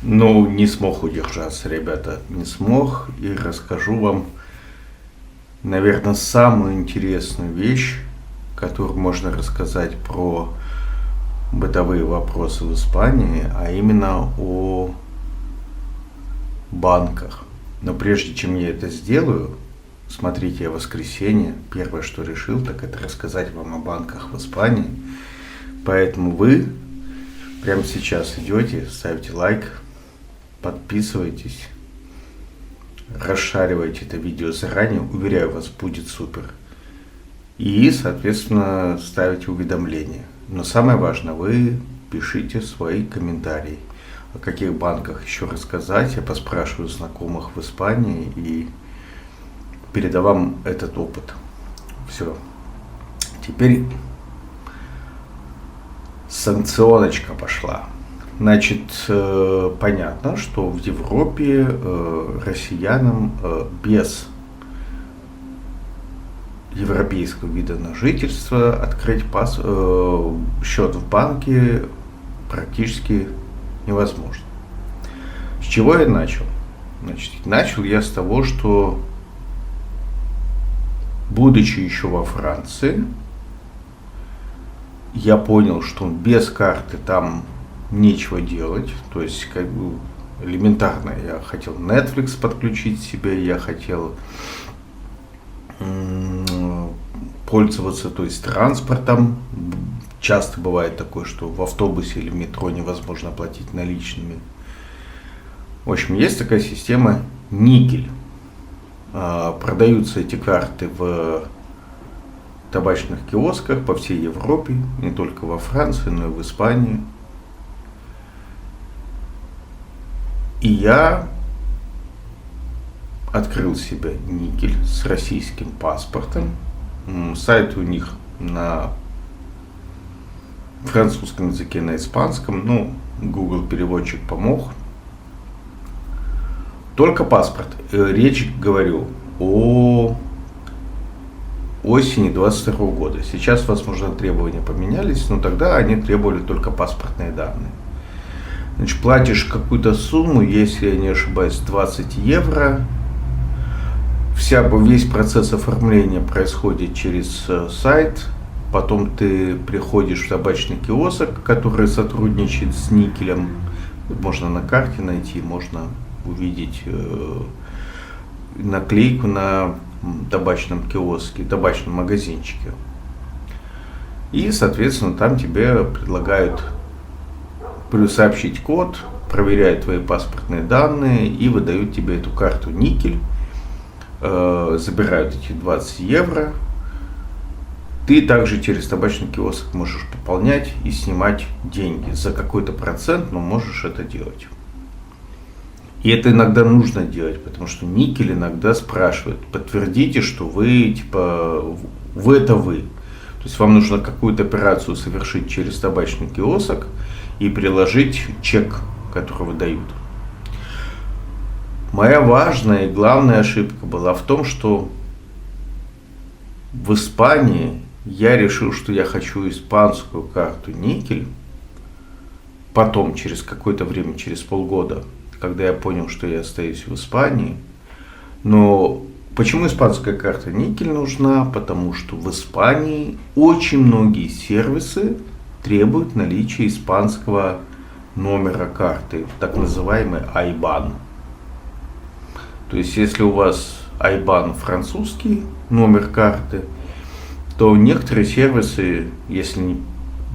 Ну, не смог удержаться, ребята, не смог. И расскажу вам, наверное, самую интересную вещь, которую можно рассказать про бытовые вопросы в Испании, а именно о банках. Но прежде чем я это сделаю, смотрите, я в воскресенье, первое, что решил, так это рассказать вам о банках в Испании. Поэтому вы прямо сейчас идете, ставите лайк, подписывайтесь, расшаривайте это видео заранее, уверяю вас, будет супер. И, соответственно, ставите уведомления. Но самое важное, вы пишите свои комментарии. О каких банках еще рассказать, я поспрашиваю знакомых в Испании и передам вам этот опыт. Все. Теперь санкционочка пошла. Значит, понятно, что в Европе россиянам без европейского вида на жительство открыть счет в банке практически невозможно. С чего я начал? Значит, начал я с того, что, будучи еще во Франции, я понял, что без карты там нечего делать. То есть, как бы элементарно, я хотел Netflix подключить себе, я хотел пользоваться, то есть, транспортом. Часто бывает такое, что в автобусе или метро невозможно платить наличными. В общем, есть такая система Никель. Продаются эти карты в табачных киосках по всей Европе, не только во Франции, но и в Испании. И я открыл себе Никель с российским паспортом. Сайт у них на французском языке, на испанском. Ну, Google переводчик помог. Только паспорт. Речь, говорю, о осени 22 года. Сейчас, возможно, требования поменялись, но тогда они требовали только паспортные данные. Значит, платишь какую-то сумму, если я не ошибаюсь, 20 евро. Весь процесс оформления происходит через сайт. Потом ты приходишь в табачный киоск, который сотрудничает с Никелем. Можно на карте найти, можно увидеть наклейку на табачном киоске, табачном магазинчике. И, соответственно, там тебе предлагают сообщить код, проверяют твои паспортные данные и выдают тебе эту карту Никель. Забирают эти 20 евро. Ты также через табачный киоск можешь пополнять и снимать деньги за какой-то процент, но можешь это делать. И это иногда нужно делать, потому что Никель иногда спрашивает: подтвердите, что вы, вы это вы. То есть вам нужно какую-то операцию совершить через табачный киоск и приложить чек, который выдают. Моя важная и главная ошибка была в том, что в Испании я решил, что я хочу испанскую карту Никель. Потом, через какое-то время, через полгода, когда я понял, что я остаюсь в Испании. Но почему испанская карта Никель нужна? Потому что в Испании очень многие сервисы требуют наличия испанского номера карты, так называемый IBAN. То есть, если у вас IBAN французский, номер карты, то некоторые сервисы, если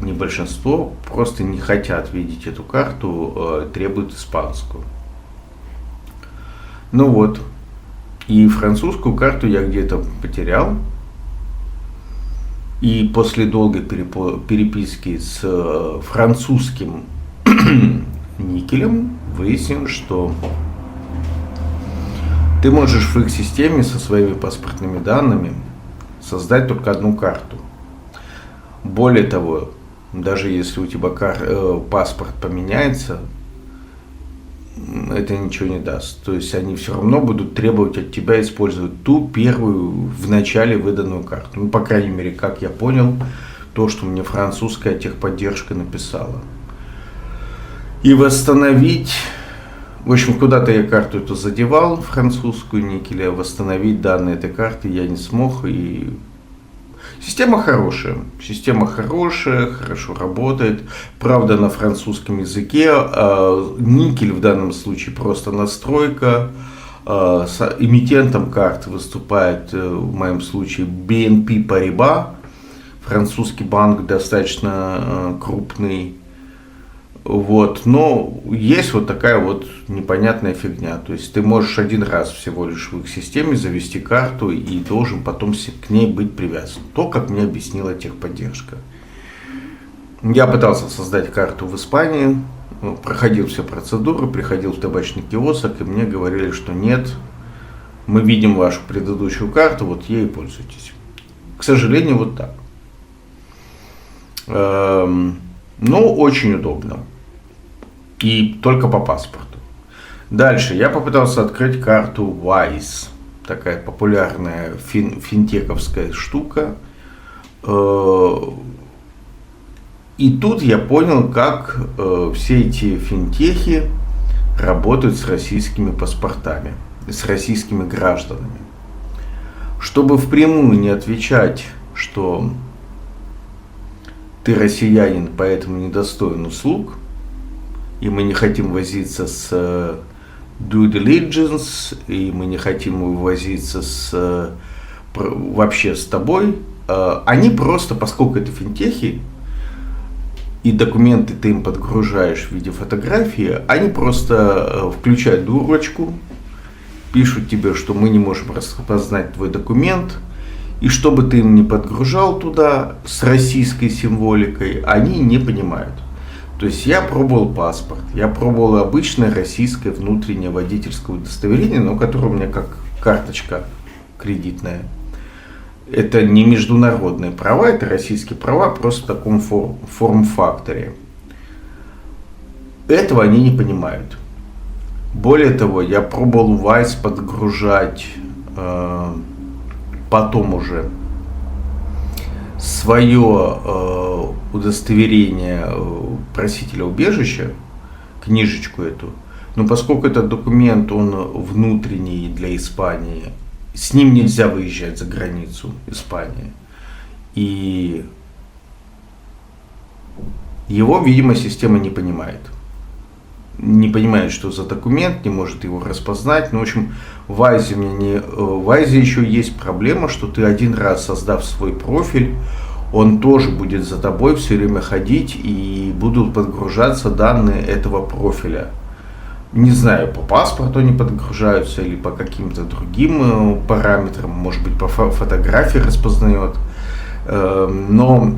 не большинство, просто не хотят видеть эту карту, требуют испанскую. Ну вот, и французскую карту я где-то потерял. И после долгой переписки с французским Никелем выяснилось, что ты можешь в их системе со своими паспортными данными создать только одну карту. Более того, даже если у тебя паспорт поменяется, это ничего не даст. То есть они все равно будут требовать от тебя использовать ту первую в начале выданную карту. Ну, по крайней мере, как я понял, то, что мне французская техподдержка написала. И восстановить В общем, куда-то я карту эту задевал, французскую никеля, восстановить данные этой карты я не смог. И система хорошая, хорошо работает. Правда, на французском языке. Никель в данном случае просто настройка. С эмитентом карт выступает в моем случае BNP Paribas. Французский банк достаточно крупный. Вот, но есть вот такая вот непонятная фигня. То есть ты можешь один раз всего лишь в их системе завести карту и должен потом к ней быть привязан. То, как мне объяснила техподдержка. Я пытался создать карту в Испании, проходил все процедуры, приходил в табачный киоск, и мне говорили, что нет, мы видим вашу предыдущую карту, вот ей пользуйтесь. К сожалению, вот так. Но очень удобно. И только по паспорту. Дальше я попытался открыть карту Wise. Такая популярная финтековская штука. И тут я понял, как все эти финтехи работают с российскими паспортами, с российскими гражданами. Чтобы впрямую не отвечать, что ты россиянин, поэтому недостоин услуг, и мы не хотим возиться с due diligence, и мы не хотим возиться вообще с тобой, они просто, поскольку это финтехи, и документы ты им подгружаешь в виде фотографии, они просто включают дурочку, пишут тебе, что мы не можем распознать твой документ, и что бы ты им не подгружал туда с российской символикой, они не понимают. То есть я пробовал паспорт, я пробовал обычное российское внутреннее водительское удостоверение, но которое у меня как карточка кредитная. Это не международные права, это российские права, просто в таком форм-факторе. Этого они не понимают. Более того, я пробовал Wise подгружать потом уже свое удостоверение просителя убежища, книжечку эту, но поскольку этот документ, он внутренний для Испании, с ним нельзя выезжать за границу Испании. И его, видимо, система не понимает. Не понимает, что за документ, не может его распознать. Ну, в общем, в Wise еще есть проблема, что ты один раз создав свой профиль, он тоже будет за тобой все время ходить и будут подгружаться данные этого профиля. Не знаю, по паспорту они подгружаются или по каким-то другим параметрам, может быть, по фотографии распознает. Но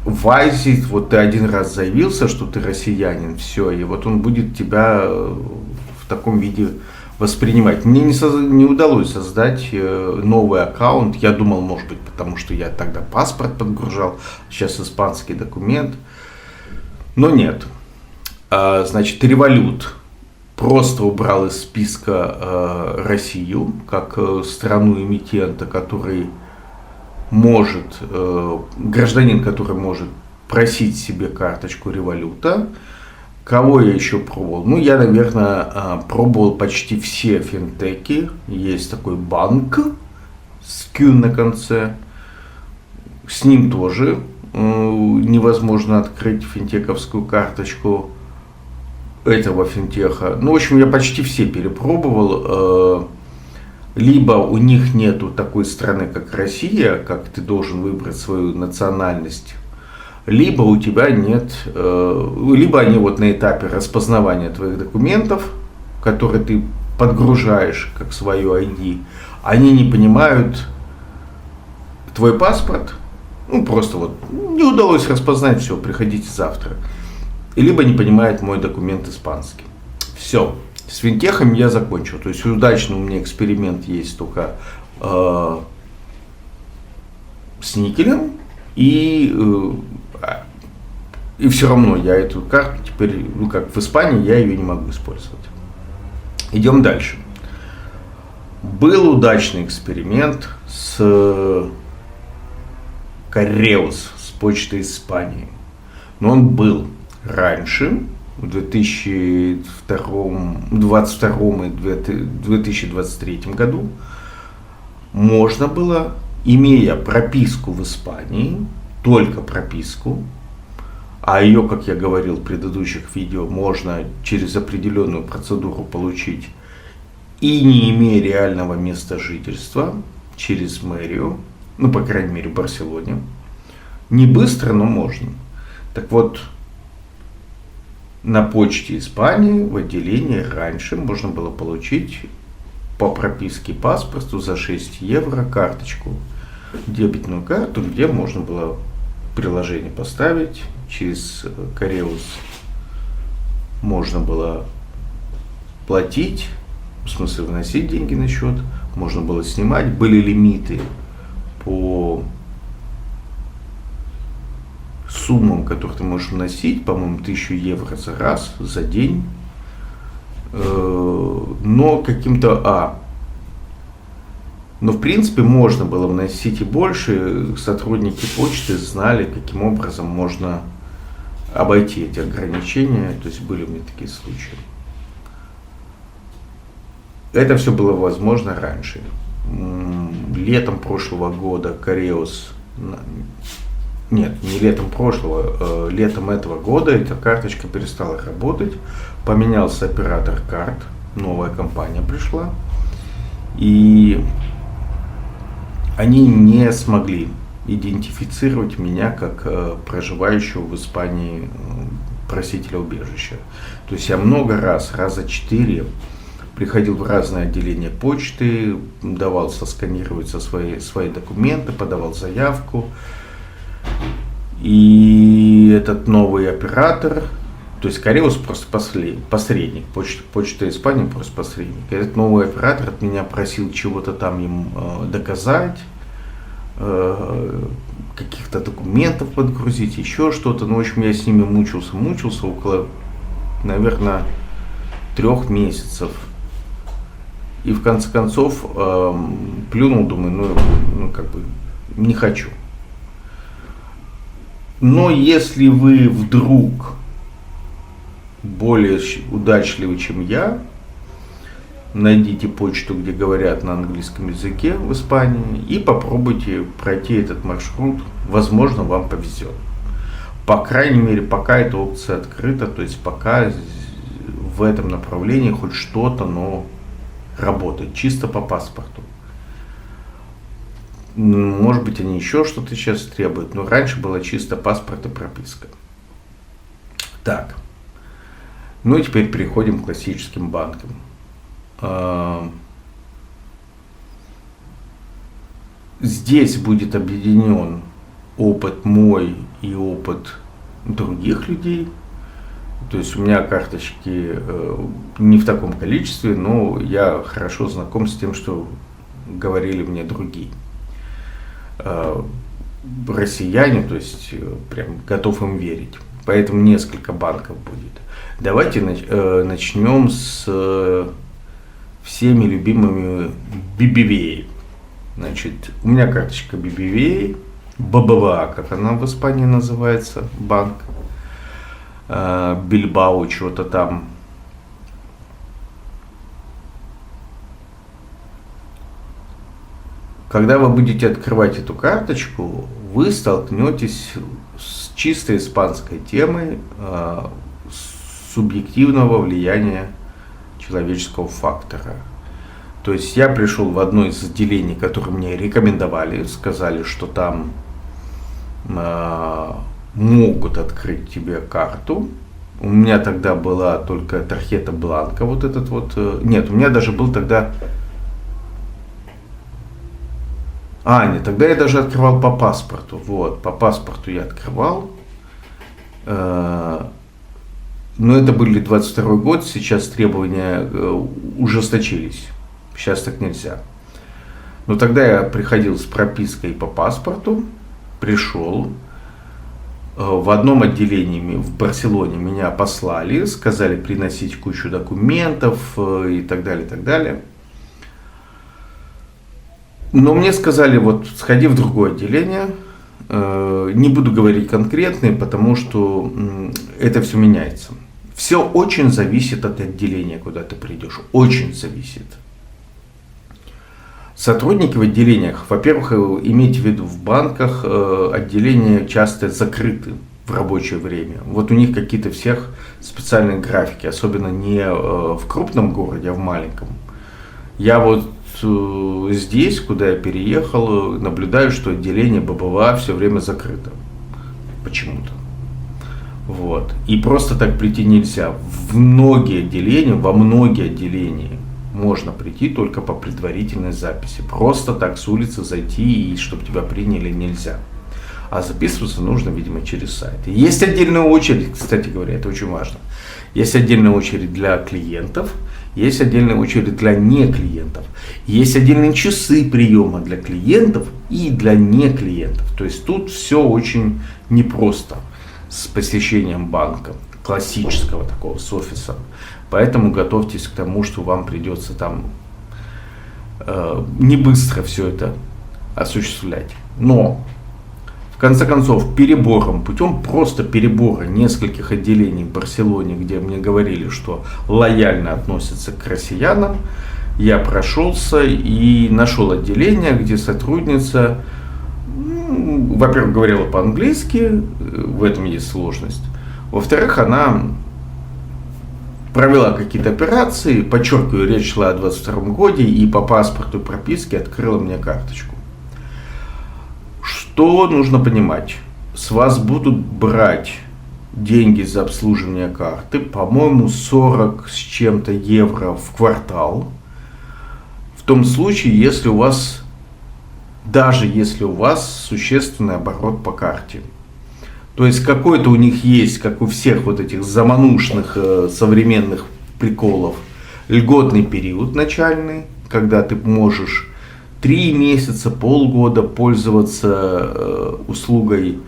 в Wise вот ты один раз заявился, что ты россиянин, все, и вот он будет тебя в таком виде воспринимать. Мне не удалось создать новый аккаунт. Я думал, может быть, потому что я тогда паспорт подгружал, сейчас испанский документ. Но нет. Значит, Revolut просто убрал из списка Россию как страну эмитента, который может, гражданин, который может просить себе карточку Revolut. Кого я еще пробовал? Ну, я, наверное, пробовал почти все финтеки. Есть такой банк с Q на конце. С ним тоже невозможно открыть финтековскую карточку этого финтеха. Ну, в общем, я почти все перепробовал. Либо у них нету такой страны, как Россия, как ты должен выбрать свою национальность, либо у тебя нет, либо они вот на этапе распознавания твоих документов, которые ты подгружаешь как свое ID, они не понимают твой паспорт, ну просто вот не удалось распознать, все, приходите завтра. Либо не понимают мой документ испанский. Все. С финтехами я закончил. То есть удачный у меня эксперимент есть только с никелем. И все равно я эту карту теперь, ну как в Испании, я ее не могу использовать. Идем дальше. Был удачный эксперимент с Correos, с почтой Испании. Но он был раньше, в 2022 и 2023 году можно было, имея прописку в Испании, только прописку, а ее, как я говорил в предыдущих видео, можно через определенную процедуру получить и не имея реального места жительства, через мэрию, ну, по крайней мере, в Барселоне. Не быстро, но можно. Так вот, на почте Испании в отделении раньше можно было получить по прописке паспорту за 6 евро карточку, дебетную карту, где можно было приложение поставить, через Correos можно было платить, в смысле вносить деньги на счет, можно было снимать, были лимиты по суммам, которые ты можешь вносить, по-моему, 1000 евро за раз, за день, но но в принципе можно было вносить и больше, сотрудники почты знали, каким образом можно обойти эти ограничения, то есть были у меня такие случаи. Это все было возможно раньше. Летом прошлого года Correos, нет, не летом прошлого, летом этого года эта карточка перестала работать, поменялся оператор карт, новая компания пришла, и они не смогли идентифицировать меня как проживающего в Испании просителя убежища. То есть я много раз, раза 4, приходил в разные отделения почты, давал сосканировать свои документы, подавал заявку. И этот новый оператор, то есть Correos просто посредник, почта Испании просто посредник. Этот новый оператор от меня просил чего-то там им доказать, каких-то документов подгрузить, еще что-то. Ну, в общем, я с ними мучился около, наверное, 3 месяцев. И в конце концов плюнул, думаю, не хочу. Но если вы вдруг более удачливы, чем я, найдите почту, где говорят на английском языке в Испании, и попробуйте пройти этот маршрут. Возможно, вам повезет. По крайней мере, пока эта опция открыта, то есть пока в этом направлении хоть что-то, но работает чисто по паспорту. Может быть, они еще что-то сейчас требуют, но раньше было чисто паспорт и прописка. Так. Ну и теперь переходим к классическим банкам. Здесь будет объединен опыт мой и опыт других людей. То есть у меня карточки не в таком количестве, но я хорошо знаком с тем, что говорили мне другие. Россияне, то есть прям готов им верить. Поэтому несколько банков будет. Давайте начнем с всеми любимыми BBVA. Значит, у меня карточка BBVA, ББВА, как она в Испании называется, банк, Бильбао, чего-то там. Когда вы будете открывать эту карточку, вы столкнетесь с чисто испанской темой субъективного влияния человеческого фактора. То есть я пришел в одно из отделений, которые мне рекомендовали, сказали, что там могут открыть тебе карту. У меня тогда была только тархета бланка, вот этот вот. Нет, у меня даже был тогда... Нет, тогда я даже открывал по паспорту. Вот, по паспорту я открывал. Но это были 22 год, сейчас требования ужесточились. Сейчас так нельзя. Но тогда я приходил с пропиской по паспорту, пришел. В одном отделении в Барселоне меня послали, сказали приносить кучу документов и так далее, и так далее. Но мне сказали, вот сходи в другое отделение, не буду говорить конкретные, потому что это все меняется. Все очень зависит от отделения, куда ты придешь. Очень зависит. Сотрудники в отделениях, во-первых, имейте в виду, в банках отделения часто закрыты в рабочее время. Вот у них какие-то всех специальные графики, особенно не в крупном городе, а в маленьком. Я вот здесь, куда я переехал, наблюдаю, что отделение ББВА все время закрыто. Почему-то. Вот. И просто так прийти нельзя. Во многие отделения можно прийти только по предварительной записи. Просто так с улицы зайти и чтобы тебя приняли нельзя. А записываться нужно, видимо, через сайт. Есть отдельная очередь, кстати говоря, это очень важно. Есть отдельная очередь для клиентов, есть отдельная очередь для не клиентов. Есть отдельные часы приема для клиентов и для не клиентов. То есть тут все очень непросто с посещением банка, классического такого, с офисом. Поэтому готовьтесь к тому, что вам придется там не быстро все это осуществлять. Но, в конце концов, путем просто перебора нескольких отделений в Барселоне, где мне говорили, что лояльно относятся к россиянам, я прошелся и нашел отделение, где сотрудница, во-первых, говорила по-английски, в этом есть сложность. Во-вторых, она провела какие-то операции, подчеркиваю, речь шла о 22 году, и по паспорту и прописке открыла мне карточку. Что нужно понимать? С вас будут брать деньги за обслуживание карты, по-моему, 40 с чем-то евро в квартал. В том случае, если у вас, даже если у вас существенный оборот по карте. То есть какой-то у них есть, как у всех вот этих заманушных современных приколов, льготный период начальный, когда ты можешь 3 месяца, полгода пользоваться услугой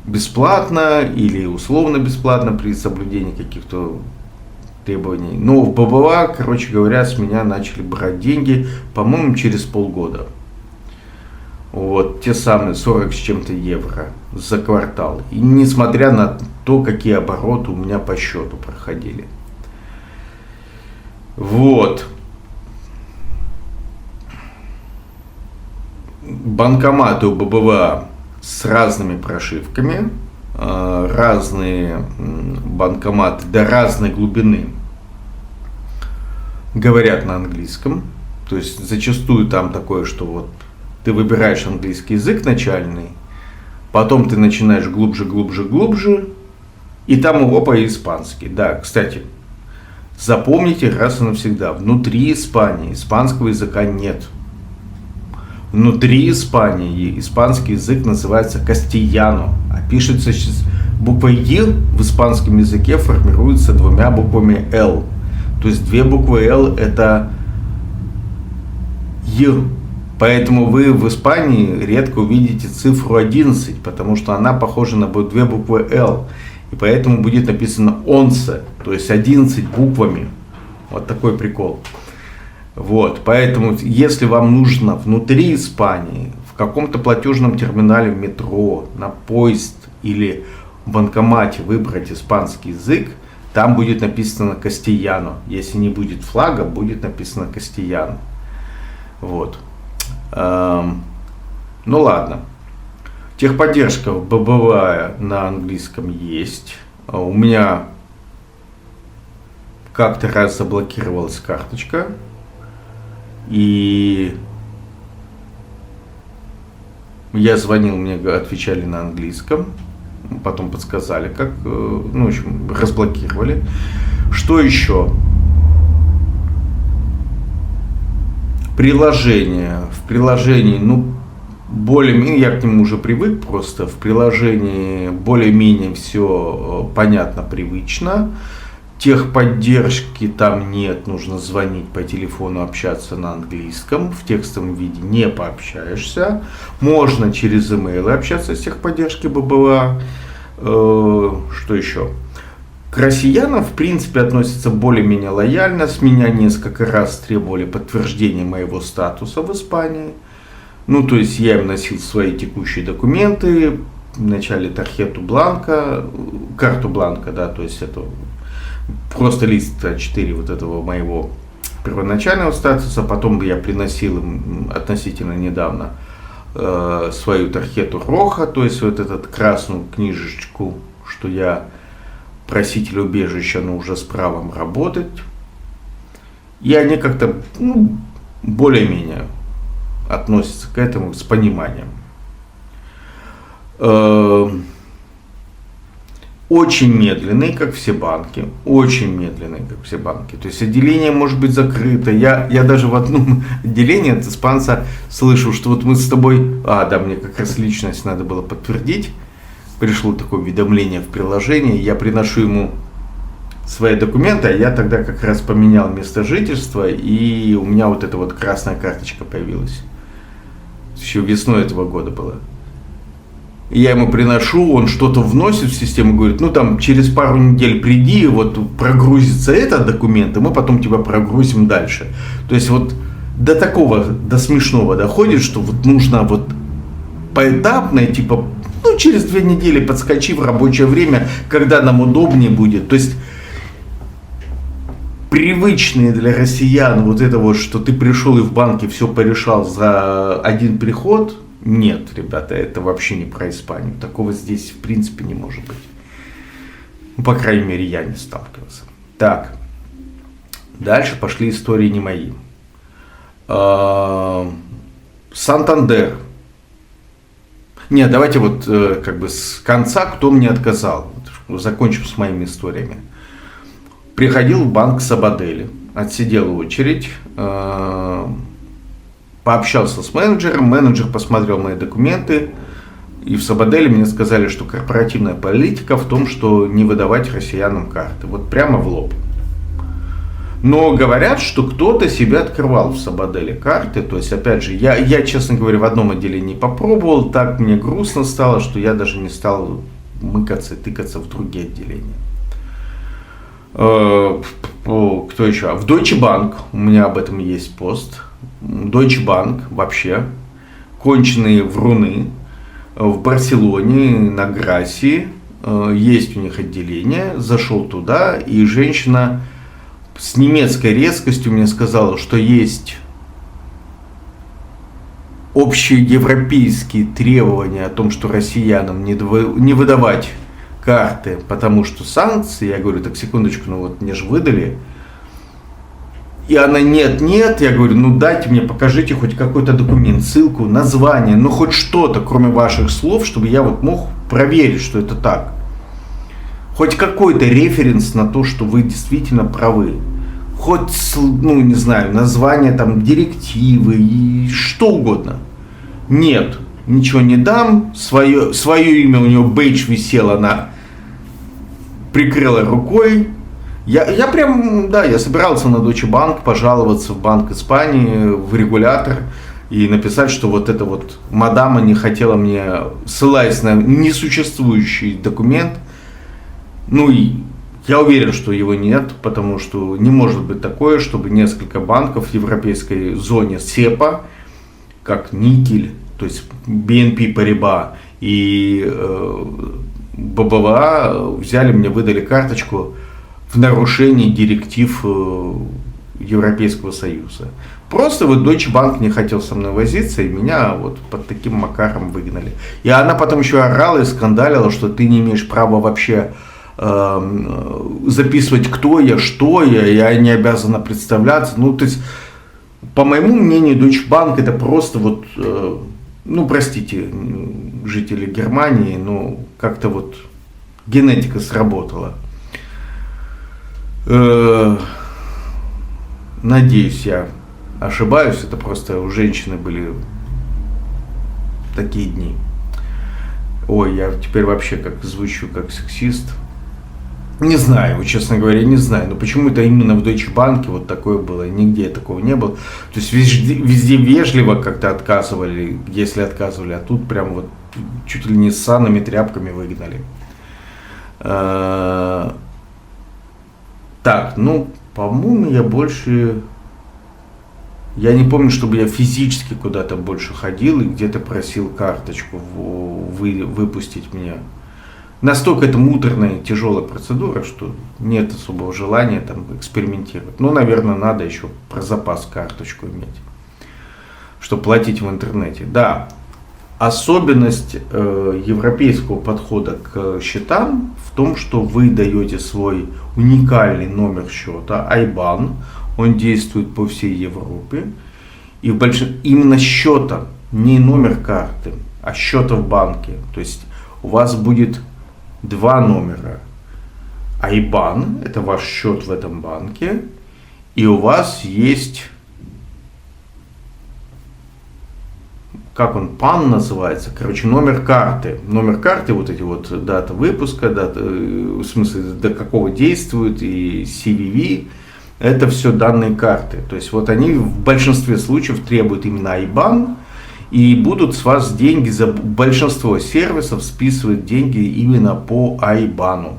бесплатно или условно бесплатно при соблюдении каких-то требований. Но в ББВА, короче говоря, с меня начали брать деньги, по-моему, через полгода. Вот, те самые 40 с чем-то евро за квартал. И несмотря на то, какие обороты у меня по счету проходили. Вот. Банкоматы у ББВА с разными прошивками. Разные банкоматы до разной глубины говорят на английском. То есть зачастую там такое, что вот ты выбираешь английский язык начальный, потом ты начинаешь глубже, и там опа, испанский. Да, кстати, запомните раз и навсегда, внутри Испании испанского языка нет. Внутри Испании испанский язык называется кастильяно, а пишется буква «Е» в испанском языке формируется 2 буквами «Л». То есть 2 буквы «Л» это «Е». Поэтому вы в Испании редко увидите цифру 11, потому что она похожа на 2 буквы «Л». И поэтому будет написано «онсе», то есть 11 буквами. Вот такой прикол. Вот, поэтому если вам нужно внутри Испании, в каком-то платежном терминале в метро, на поезд или в банкомате выбрать испанский язык, там будет написано «кастильяно». Если не будет флага, будет написано «кастильяно». Вот. Ну ладно. Техподдержка в ББВА на английском есть. У меня как-то раз заблокировалась карточка. И я звонил, мне отвечали на английском. Потом подсказали, как, ну, в общем, разблокировали. Что еще? Приложение. В приложении, ну, более-менее, я к нему уже привык просто. В приложении более-менее все понятно, привычно. Техподдержки там нет, нужно звонить по телефону, общаться на английском. В текстовом виде не пообщаешься. Можно через email общаться с техподдержкой ББВА. Что еще? К россиянам, в принципе, относятся более-менее лояльно. С меня несколько раз требовали подтверждения моего статуса в Испании. Ну, то есть я им носил свои текущие документы. Вначале тархету бланка, карту бланка, да, то есть эту просто лист А4 вот этого моего первоначального статуса, потом я приносил им относительно недавно свою тархету Роха, то есть вот эту красную книжечку, что я проситель убежища, но уже с правом работать. И они как-то более-менее относятся к этому с пониманием. Очень медленный, как все банки. Очень медленный, как все банки. То есть отделение может быть закрыто. Я даже в одном отделении от испанца слышу, что вот мы с тобой... да, мне как раз личность надо было подтвердить. Пришло такое уведомление в приложении. Я приношу ему свои документы, а я тогда как раз поменял место жительства, и у меня вот эта вот красная карточка появилась. Еще весной этого года было. Я ему приношу, он что-то вносит в систему, говорит, ну там через пару недель приди, вот прогрузится этот документ, и мы потом тебя прогрузим дальше. То есть вот до такого, до смешного доходит, что вот нужно вот поэтапно, типа, ну через 2 недели подскочи в рабочее время, когда нам удобнее будет. То есть привычные для россиян вот это вот, что ты пришел и в банке все порешал за один приход. Нет, ребята, это вообще не про Испанию. Такого здесь в принципе не может быть. Ну, по крайней мере, я не сталкивался. Так, дальше пошли истории не мои. Сантандер. Нет, давайте вот как бы с конца, кто мне отказал. Закончим с моими историями. Приходил в банк Сабадели, отсидел очередь, пообщался с менеджером, менеджер посмотрел мои документы, и в Сабаделе мне сказали, что корпоративная политика в том, что не выдавать россиянам карты. Вот прямо в лоб. Но говорят, что кто-то себе открывал в Сабаделе карты. То есть, опять же, я, честно говоря, в одном отделении попробовал, так мне грустно стало, что я даже не стал мыкаться и тыкаться в другие отделения. Кто еще? В Deutsche Bank, у меня об этом есть пост. Deutsche Bank вообще конченые вруны. В Барселоне, на Грасии есть у них отделение. Зашел туда, и женщина с немецкой резкостью мне сказала, что есть общеевропейские требования о том, что россиянам не выдавать карты, потому что санкции. Я говорю, так секундочку, ну вот мне же выдали. И она, нет, я говорю, ну дайте мне, покажите хоть какой-то документ, ссылку, название, ну хоть что-то, кроме ваших слов, чтобы я вот мог проверить, что это так. Хоть какой-то референс на то, что вы действительно правы. Хоть, ну не знаю, название там директивы и что угодно. Нет, ничего не дам, свое имя у него бейдж висел, она прикрыла рукой. Я прям, да, я собирался на Deutsche Bank пожаловаться в Банк Испании, в регулятор и написать, что вот эта вот мадама не хотела мне, ссылаясь на несуществующий документ. Ну и я уверен, что его нет, потому что не может быть такое, чтобы несколько банков в европейской зоне СЕПА, как Никель, то есть BNP Paribas и ББВА, взяли мне, выдали карточку в нарушении директив Европейского Союза. Просто вот Deutsche Bank не хотел со мной возиться, и меня вот под таким макаром выгнали. И она потом еще орала и скандалила, что ты не имеешь права вообще записывать, кто я, что я не обязана представляться. Ну, то есть, по моему мнению, Deutsche Bank это просто вот, ну, простите, жители Германии, ну, как-то вот генетика сработала. Надеюсь, я ошибаюсь, это просто у женщины были такие дни. Ой, я теперь вообще как звучу как сексист. Не знаю, честно говоря, не знаю, но почему-то именно в Deutsche Bank вот такое было, нигде такого не было. То есть везде вежливо как-то отказывали, если отказывали, а тут прям вот чуть ли не с санными тряпками выгнали. Так, ну, по-моему, я не помню, чтобы я физически куда-то больше ходил и где-то просил карточку выпустить мне. настолько это муторная, тяжелая процедура, что нет особого желания там экспериментировать. Ну, наверное, надо еще про запас карточку иметь, чтобы платить в интернете. Да, особенность европейского подхода к счетам в том, что вы даете свой уникальный номер счета, IBAN, он действует по всей Европе, и именно счета, не номер карты, а счета в банке. То есть у вас будет два номера. IBAN, это ваш счет в этом банке, и у вас есть, как он, PAN называется, короче, номер карты. Номер карты, вот эти вот дата выпуска, в смысле, до какого действует, и CVV, это все данные карты. То есть вот они в большинстве случаев требуют именно IBAN, и будут с вас деньги, за большинство сервисов списывают деньги именно по IBAN.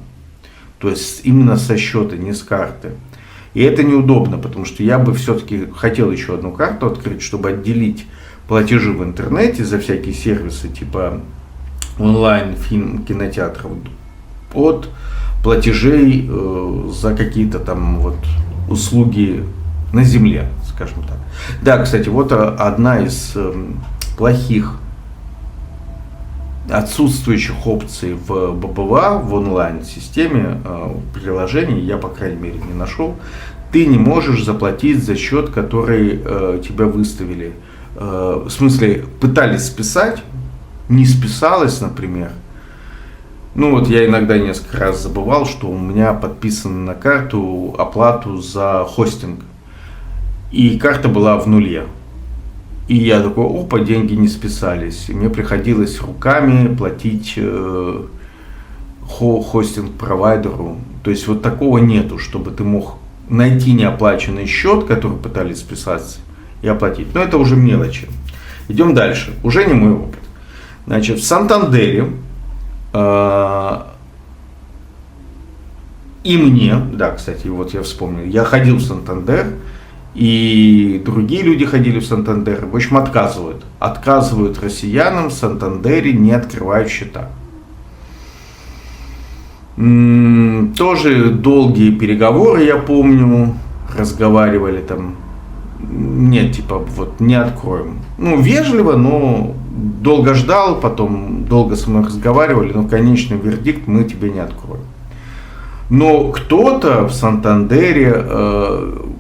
То есть именно со счета, не с карты. И это неудобно, потому что я бы все-таки хотел еще одну карту открыть, чтобы отделить платежи в интернете за всякие сервисы типа онлайн, фильм, кинотеатров от платежей за какие-то там вот услуги на земле, скажем так. Да, кстати, вот одна из плохих отсутствующих опций в ББВА, в онлайн-системе приложений, я, по крайней мере, не нашел. Ты не можешь заплатить за счет, который тебя выставили. В смысле, пытались списать, не списалось, например. Ну вот я иногда несколько раз забывал, что у меня подписано на карту оплату за хостинг. И карта была в нуле. И я такой, опа, деньги не списались. И мне приходилось руками платить хостинг-провайдеру. То есть вот такого нету, чтобы ты мог найти неоплаченный счет, который пытались списаться, и оплатить. Но это уже мелочи. Идем дальше. Уже не мой опыт. Значит, в Сантандере и мне, да, кстати, вот я вспомнил, я ходил в Сантандер, и другие люди ходили в Сантандер, в общем, отказывают. Отказывают россиянам в Сантандере, не открывают счета. Тоже долгие переговоры, я помню, разговаривали там. Нет, типа, вот не откроем. Ну, вежливо, но долго ждал, потом долго со мной разговаривали, но конечный вердикт: мы тебе не откроем. Но кто-то в Сантандере,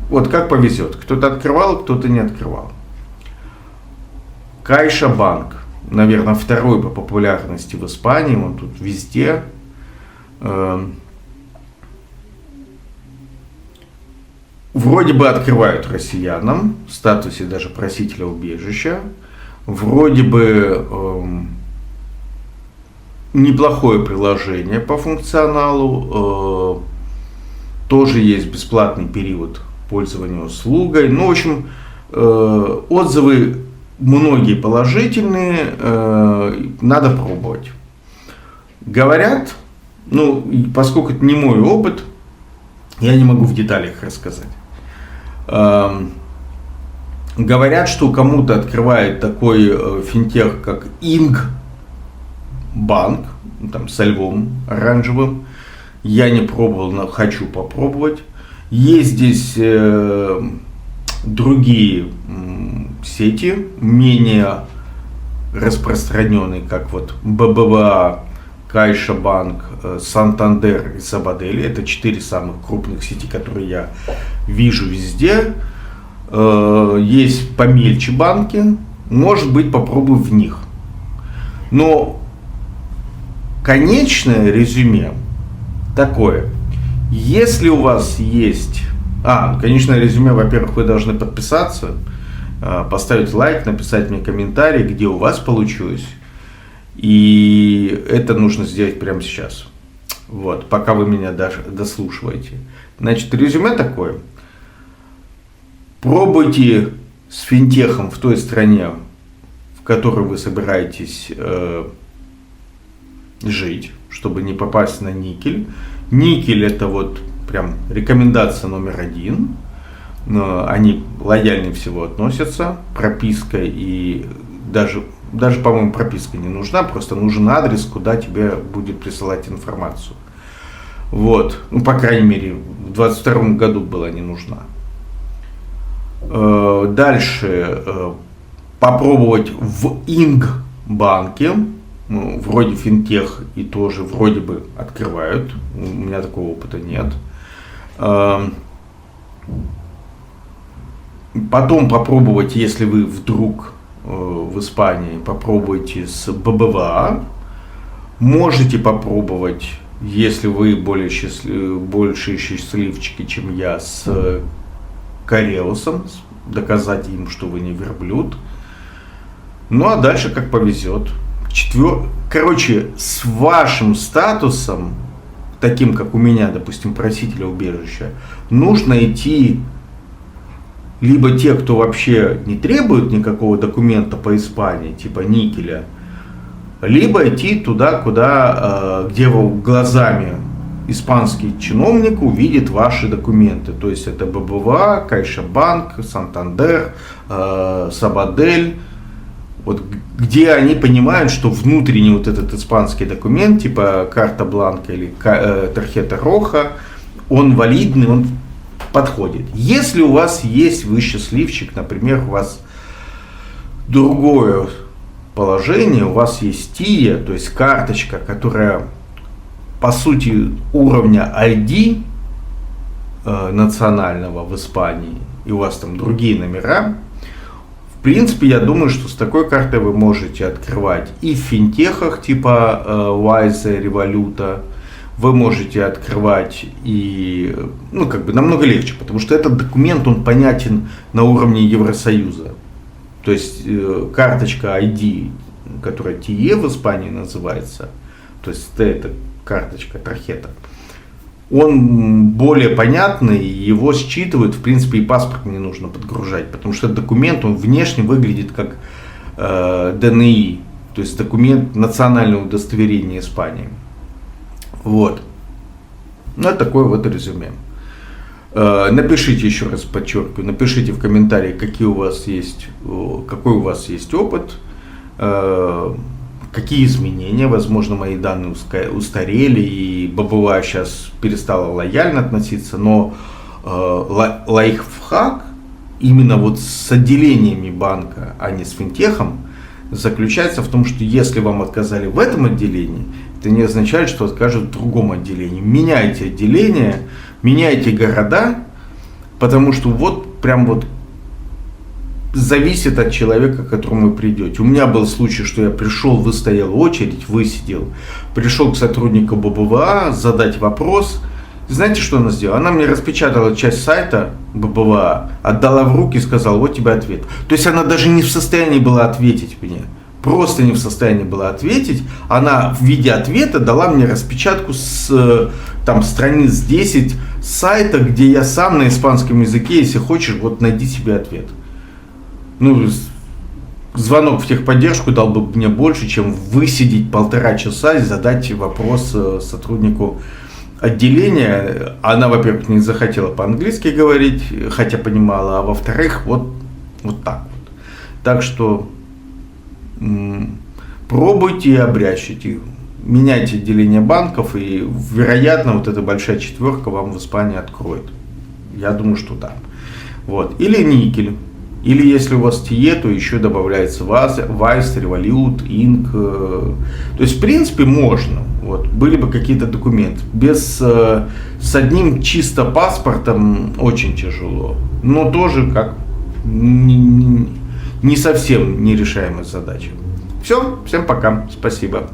вот как повезет, кто-то открывал, кто-то не открывал. Кайша банк, наверное, второй по популярности в Испании, он тут везде. Вроде бы открывают россиянам в статусе даже просителя убежища. Вроде бы неплохое приложение по функционалу. Тоже есть бесплатный период пользования услугой. Ну, в общем, отзывы многие положительные. Надо пробовать. Говорят, ну, поскольку это не мой опыт, я не могу в деталях рассказать. Говорят, что кому-то открывает такой финтех, как Инг банк, там со львом оранжевым. Я не пробовал, но хочу попробовать. Есть здесь другие сети, менее распространенные, как вот ББВА, Кайша банк, Сантандер и Сабадель. Это 4 самых крупных сети, которые я вижу везде. Есть помельче банки, может быть, попробую в них. Но конечное резюме такое: если у вас есть... конечное резюме, во-первых, вы должны подписаться, поставить лайк, написать мне комментарий, где у вас получилось. И это нужно сделать прямо сейчас. Вот, пока вы меня дослушиваете. Значит, резюме такое. Пробуйте с финтехом в той стране, в которой вы собираетесь жить, чтобы не попасть на никель. Никель — это вот прям рекомендация номер 1. Они лояльнее всего относятся. Прописка и даже Даже, по-моему, прописка не нужна, просто нужен адрес, куда тебе будет присылать информацию. Вот, ну, по крайней мере, в 2022 году была не нужна. Дальше попробовать в Инг-банке, ну, вроде финтех и тоже вроде бы открывают, у меня такого опыта нет. Потом попробовать, если вы вдруг в Испании, попробуйте с ББВА. Можете попробовать, если вы больше счастливчики, чем я, с Кареусом, доказать им, что вы не верблюд. Ну а дальше как повезет. Короче, с вашим статусом, таким как у меня, допустим, просителя убежища, нужно идти либо те, кто вообще не требует никакого документа по Испании, типа никеля, либо идти туда, где глазами испанский чиновник увидит ваши документы. То есть это ББВА, Кайшабанк, Сантандер, Сабадель. Вот где они понимают, что внутренний вот этот испанский документ, типа карта бланка или тархета роха, он валидный, он подходит. Если у вас есть, вы счастливчик, например, у вас другое положение, у вас есть ТИЕ, то есть карточка, которая по сути уровня ID национального в Испании, и у вас там другие номера, в принципе, я думаю, что с такой картой вы можете открывать и в финтехах типа Wise, Revolut, вы можете открывать и, ну, как бы намного легче, потому что этот документ, он понятен на уровне Евросоюза. То есть карточка ID, которая ТИЕ в Испании называется, то есть это карточка, тархета, он более понятный, его считывают, в принципе, и паспорт не нужно подгружать, потому что этот документ, он внешне выглядит как ДНИ, то есть документ национального удостоверения Испании. Вот. Ну, это такое вот резюме. Напишите, еще раз подчеркиваю, напишите в комментарии, какой у вас есть опыт, какие изменения, возможно, мои данные устарели, и ББВА сейчас перестала лояльно относиться, но лайфхак именно вот с отделениями банка, а не с финтехом, заключается в том, что если вам отказали в этом отделении, это не означает, что откажут в другом отделении. Меняйте отделение, меняйте города, потому что вот прям вот зависит от человека, к которому вы придете. У меня был случай, что я пришел, выстоял очередь, высидел, пришел к сотруднику ББВА задать вопрос. Знаете, что она сделала? Она мне распечатала часть сайта ББВА, отдала в руки и сказала: вот тебе ответ. То есть она даже не в состоянии была ответить мне. Просто не в состоянии была ответить. Она в виде ответа дала мне распечатку с там страниц 10 сайта, где я сам на испанском языке, если хочешь, вот найди себе ответ. Ну, звонок в техподдержку дал бы мне больше, чем высидеть 1,5 часа и задать вопрос сотруднику отделения. Она, во-первых, не захотела по-английски говорить, хотя понимала, а во-вторых, вот так вот. Так что пробуйте и обрящите, меняйте отделение банков, и, вероятно, вот эта большая четверка вам в Испании откроет. Я думаю, что да. Вот. Или никель. Или если у вас ТИЕ, то еще добавляется Wise, Revolut, Инк. То есть, в принципе, можно. Вот. Были бы какие-то документы. С одним чисто паспортом очень тяжело. Но тоже как не совсем нерешаемая задача. Все, всем пока, спасибо.